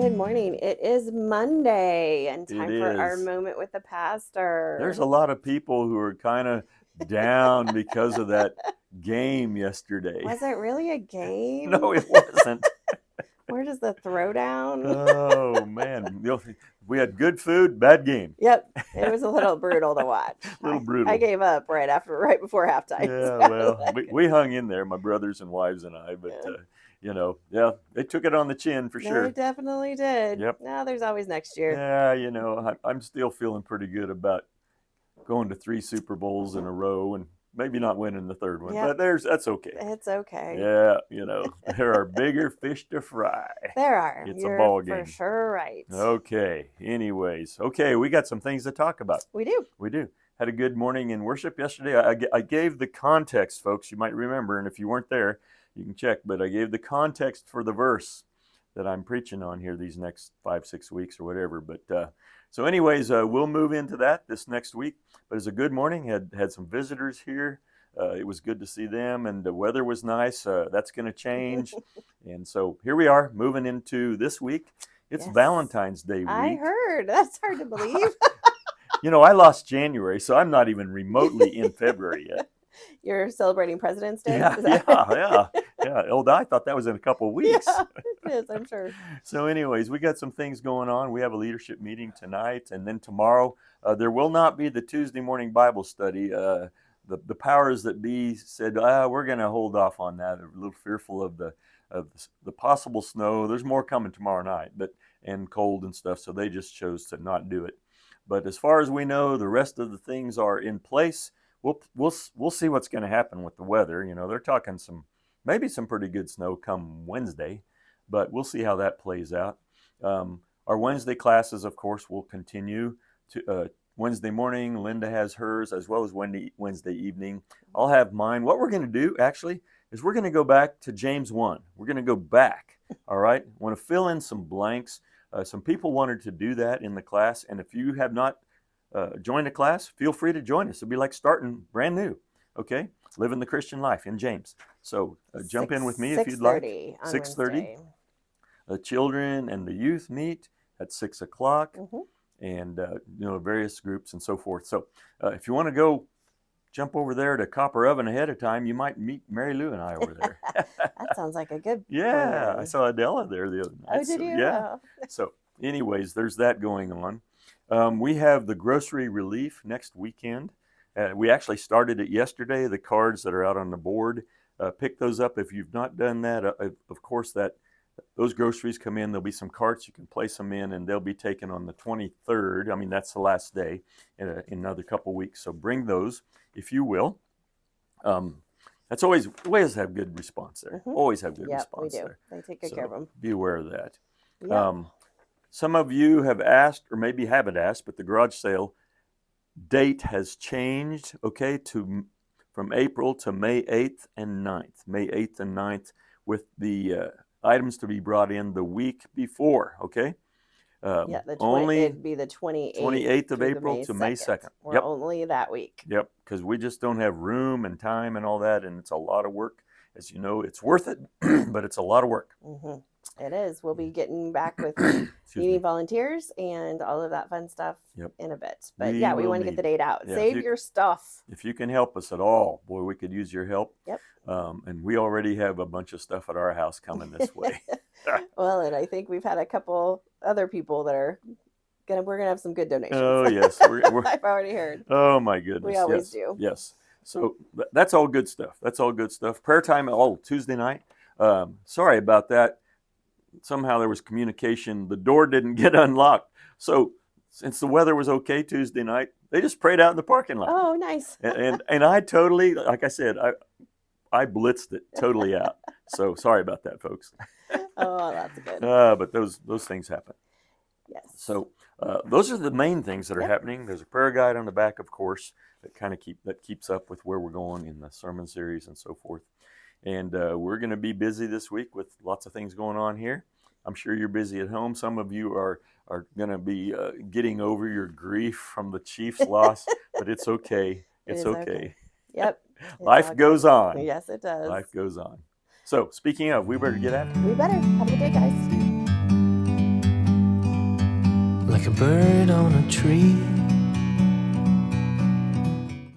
Good morning. It is Monday and It time for our is. moment with the pastor. There's a lot of people who are kind of down because of that game yesterday. Was it really a game? No, it wasn't. Where does the throwdown? Oh, man. We had good food, bad game. Yep. It was a little brutal to watch. A little brutal. I gave up right before halftime. Yeah, so well, that we hung in there, my brothers and wives and I, but, they took it on the chin for They sure. definitely did. Yep. Now there's always next year. Yeah, I'm still feeling pretty good about going to 3 Super Bowls in a row and maybe not winning the third one, Yep. but that's okay. It's okay. Yeah, there are bigger fish to fry. There are. It's You're a ball game. for sure right. Okay, anyways. Okay, we got some things to talk about. We do. We do. Had a good morning in worship yesterday. I gave the context, folks. You might remember, and if you weren't there, you can check, but I gave the context for the verse that I'm preaching on here these next 5-6 weeks or whatever. But so anyways, we'll move into that this next week. But it's a good morning. Had some visitors here. It was good to see them, and the weather was nice. That's going to change. And so here we are, moving into this week. It's Yes. Valentine's Day week. I heard. That's hard to believe. I lost January, so I'm not even remotely in February yet. You're celebrating President's Day? Yeah. I thought that was in a couple of weeks. Yeah, it is, I'm sure. So anyways, we got some things going on. We have a leadership meeting tonight, and then tomorrow there will not be the Tuesday morning Bible study. The powers that be said, we're going to hold off on that. They're a little fearful of the possible snow. There's more coming tomorrow night, and cold and stuff, so they just chose to not do it. But as far as we know, the rest of the things are in place. We'll see what's going to happen with the weather. They're talking maybe some pretty good snow come Wednesday, but we'll see how that plays out. Our Wednesday classes, of course, will continue to Wednesday morning. Linda has hers, as well as Wednesday evening. I'll have mine. What we're going to do, actually, is we're going to go back to James 1. We're going to go back, all right? I want to fill in some blanks. Some people wanted to do that in the class, and if you have not joined the class, feel free to join us. It'll be like starting brand new, okay? Living the Christian life in James. So jump in with me if you'd like. 6:30. The children and the youth meet at 6 o'clock, and various groups and so forth. So if you want to go jump over there to Copper Oven ahead of time, you might meet Mary Lou and I over there. That sounds like a good Yeah, plan. I saw Adela there the other night. Oh, did you? Yeah. So anyways, there's that going on. We have the grocery relief next weekend. We actually started it yesterday. The cards that are out on the board, pick those up if you've not done that. Of course, those groceries come in. There'll be some carts you can place them in, and they'll be taken on the 23rd. I mean, that's the last day in another couple weeks. So bring those if you will. That's always have good response there. Always have good response we do. there. They take good care of them. Be aware of that. Yep. Some of you have asked, or maybe haven't asked, but the garage sale date has changed, okay, from April to May 8th and 9th. May 8th and 9th, with the items to be brought in the week before, okay? It'd be the 28th of April to May 2nd. We're only that week. Yep, because we just don't have room and time and all that, and it's a lot of work. As you know, it's worth it, but it's a lot of work. It is. We'll be getting back with needing volunteers and all of that fun stuff in a bit. But we want to get the date out. Yeah, Save your stuff. If you can help us at all, boy, we could use your help. Yep. And we already have a bunch of stuff at our house coming this way. Well, and I think we've had a couple other people that are we're gonna have some good donations. Oh yes, I've already heard. Oh my goodness, we always do. Yes. So that's all good stuff. That's all good stuff. Prayer time Tuesday night. Sorry about that. Somehow there was communication. The door didn't get unlocked. So since the weather was okay Tuesday night, they just prayed out in the parking lot. Oh, nice. and I totally, like I said, I blitzed it totally out. So sorry about that, folks. Oh, that's good. But those things happen. Yes. So those are the main things that are happening. There's a prayer guide on the back, of course, that keeps up with where we're going in the sermon series and so forth. And we're going to be busy this week with lots of things going on here. I'm sure you're busy at home. Some of you are going to be getting over your grief from the Chiefs' loss, but it's okay. It's okay. Yep. Life goes on. Yes, it does. Life goes on. So, speaking of, we better get at it. We better. Have a good day, guys. like a bird on a tree.